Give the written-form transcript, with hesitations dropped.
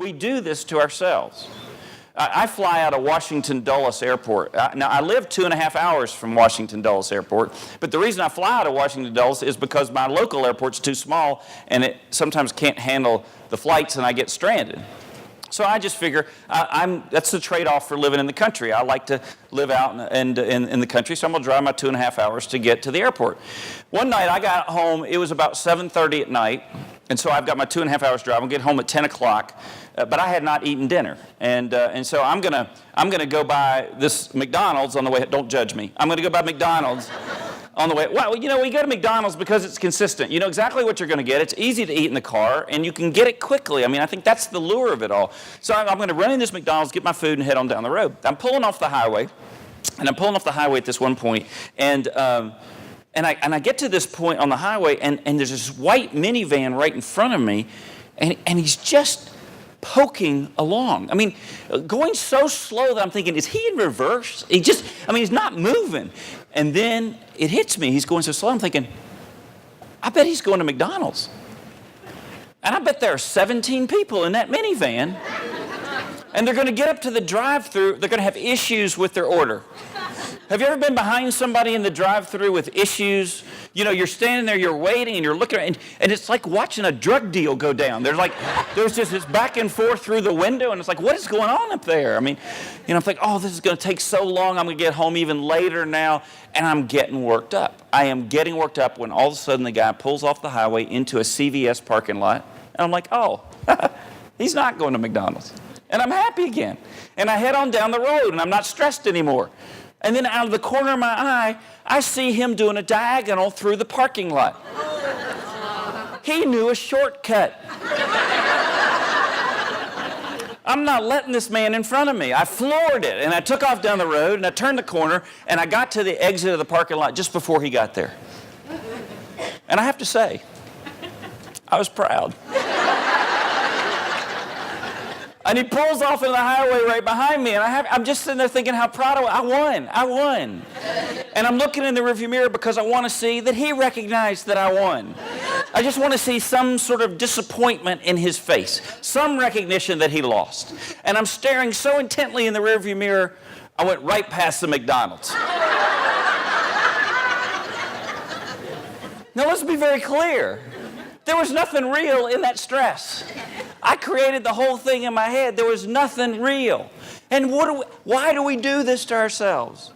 We do this to ourselves. I fly out of Washington Dulles Airport. Now, I live 2.5 hours from Washington Dulles Airport, but the reason I fly out of Washington Dulles is because my local airport's too small, and it sometimes can't handle the flights, and I get stranded. So I just figure that's the trade-off for living in the country. I like to live out in the country, so I'm going to drive my 2.5 hours to get to the airport. One night I got home, it was about 7:30 at night, and so I've got my 2.5 hours drive. I'm going to get home at 10 o'clock, but I had not eaten dinner. And so I'm gonna go by this McDonald's on the way. Don't judge me. I'm going to go by McDonald's on the way. Well, you know, we go to McDonald's because it's consistent. You know exactly what you're going to get. It's easy to eat in the car, and you can get it quickly. I mean, I think that's the lure of it all. So I'm going to run in this McDonald's, get my food, and head on down the road. I'm pulling off the highway, at this one point, and I get to this point on the highway, and there's this white minivan right in front of me, and he's just poking along. I mean, going so slow that I'm thinking, is he in reverse? He's not moving. And then it hits me. He's going so slow. I'm thinking, I bet he's going to McDonald's. And I bet there are 17 people in that minivan. And they're going to get up to the drive-thru. They're going to have issues with their order. Have you ever been behind somebody in the drive-thru with issues? You know, you're standing there, you're waiting, and you're looking, and it's like watching a drug deal go down. There's just this back and forth through the window, and it's like, what is going on up there? I mean, you know, I'm thinking, oh, this is going to take so long. I'm going to get home even later now, and I'm getting worked up. I am getting worked up when all of a sudden the guy pulls off the highway into a CVS parking lot, and I'm like, oh, he's not going to McDonald's. And I'm happy again. And I head on down the road, and I'm not stressed anymore. And then out of the corner of my eye, I see him doing a diagonal through the parking lot. He knew a shortcut. I'm not letting this man in front of me. I floored it, and I took off down the road, and I turned the corner, and I got to the exit of the parking lot just before he got there. And I have to say, I was proud. And he pulls off into the highway right behind me, and I'm just sitting there thinking how proud I won. And I'm looking in the rearview mirror because I want to see that he recognized that I won. I just want to see some sort of disappointment in his face, some recognition that he lost. And I'm staring so intently in the rearview mirror, I went right past the McDonald's. Now let's be very clear. There was nothing real in that stress. I created the whole thing in my head. There was nothing real. And why do we do this to ourselves?